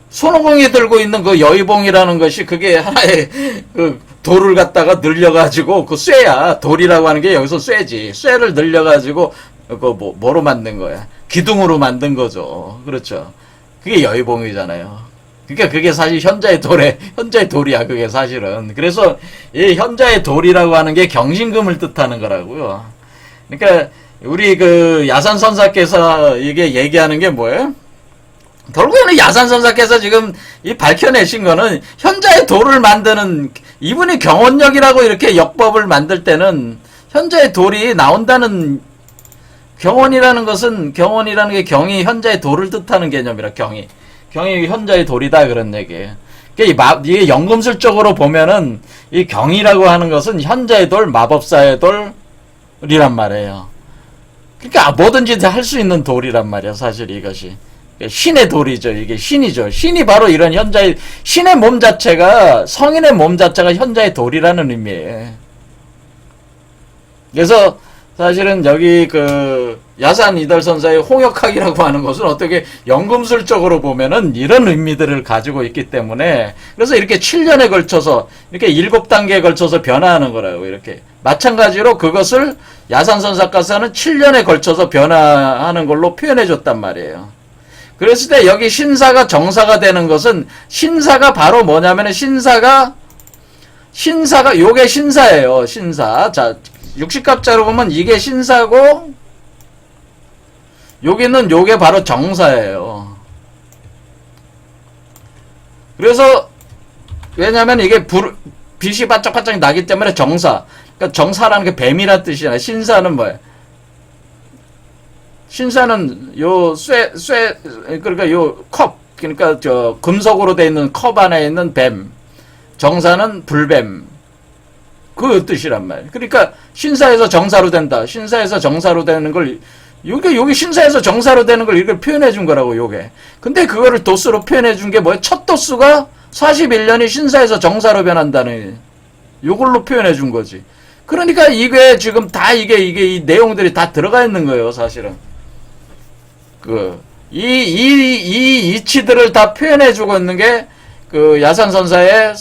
손오공이 들고 있는 그 여의봉이라는 것이 그게 하나의 그 돌을 갖다가 늘려가지고 그 쇠야. 돌이라고 하는 게 여기서 쇠지. 쇠를 늘려가지고 뭐로 만든 거야? 기둥으로 만든 거죠. 그렇죠. 그게 여의봉이잖아요. 그러니까 그게 사실 현자의 돌이야. 그게 사실은. 그래서 이 현자의 돌이라고 하는 게 경신금을 뜻하는 거라고요. 그러니까 우리 그 야산선사께서 이게 얘기하는 게 뭐예요? 결국에는 야산선사께서 지금 이 밝혀내신 거는 현자의 돌을 만드는 이분이 경원력이라고 이렇게 역법을 만들 때는 현자의 돌이 나온다는 경원이라는 게 경이 현자의 돌을 뜻하는 개념이라 경이 현자의 돌이다 그런 얘기예요. 그러니까 이게 연금술적으로 보면은 이 경이라고 하는 것은 현자의 돌, 마법사의 돌이란 말이에요. 그러니까 뭐든지 다 할 수 있는 돌이란 말이야 사실 이것이. 신의 돌이죠. 이게 신이죠. 신이 바로 이런 신의 몸 자체가 성인의 몸 자체가 현자의 돌이라는 의미예요. 그래서 사실은 여기 그 야산 이달선사의 홍역학이라고 하는 것은 어떻게 연금술적으로 보면은 이런 의미들을 가지고 있기 때문에 그래서 이렇게 7년에 걸쳐서 이렇게 7단계에 걸쳐서 변화하는 거라고 이렇게 마찬가지로 그것을 야산선사가서는 7년에 걸쳐서 변화하는 걸로 표현해 줬단 말이에요. 그랬을 때 여기 신사가 정사가 되는 것은 신사가 바로 뭐냐면은 신사가 요게 신사예요. 신사. 자, 60갑자로 보면 이게 신사고 여기는 요게 바로 정사예요. 그래서 왜냐면 이게 빛이 반짝반짝 나기 때문에 정사. 그러니까 정사라는 게 뱀이란 뜻이잖아요. 신사는 뭐예요? 신사는 그러니까 요 컵, 그러니까 금속으로 되어 있는 컵 안에 있는 뱀. 정사는 불뱀. 그 뜻이란 말이에요. 그러니까 신사에서 정사로 된다. 신사에서 정사로 되는 걸 여기 신사에서 정사로 되는 걸 이걸 표현해 준 거라고 요게. 근데 그거를 도수로 표현해 준 게 뭐예요? 첫 도수가 41년이 신사에서 정사로 변한다는 요걸로 표현해 준 거지. 그러니까 이게 지금 다 이게 이 내용들이 다 들어가 있는 거예요, 사실은. 이 이치들을 다 표현해주고 있는 게, 야산선사의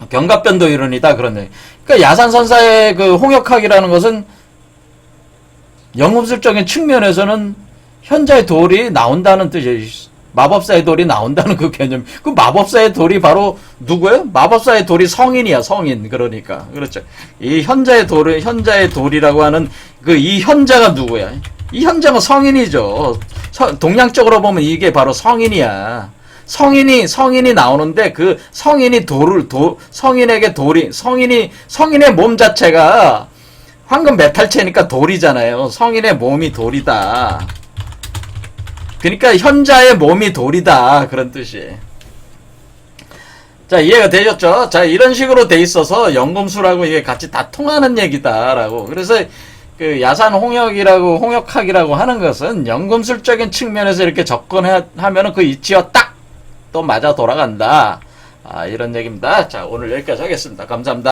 경갑변도 이론이다, 그런 얘기. 그러니까 야산선사의 홍역학이라는 것은 연금술적인 측면에서는 현자의 돌이 나온다는 뜻이에요. 마법사의 돌이 나온다는 그 개념. 그 마법사의 돌이 바로 누구예요? 마법사의 돌이 성인이야, 성인. 그러니까. 그렇죠. 이 현자의 돌이라고 하는 이 현자가 누구야? 이 현자가 성인이죠. 동양적으로 보면 이게 바로 성인이야. 성인이 나오는데 그 성인이 성인의 몸 자체가 황금 메탈체니까 돌이잖아요. 성인의 몸이 돌이다. 그러니까 현자의 몸이 돌이다. 그런 뜻이에요. 자, 이해가 되셨죠? 자, 이런 식으로 돼 있어서 연금술하고 이게 같이 다 통하는 얘기다라고. 그래서 야산 홍역학이라고 하는 것은 연금술적인 측면에서 이렇게 접근하면은 그 이치와 딱 또 맞아 돌아간다. 이런 얘기입니다. 자, 오늘 여기까지 하겠습니다. 감사합니다.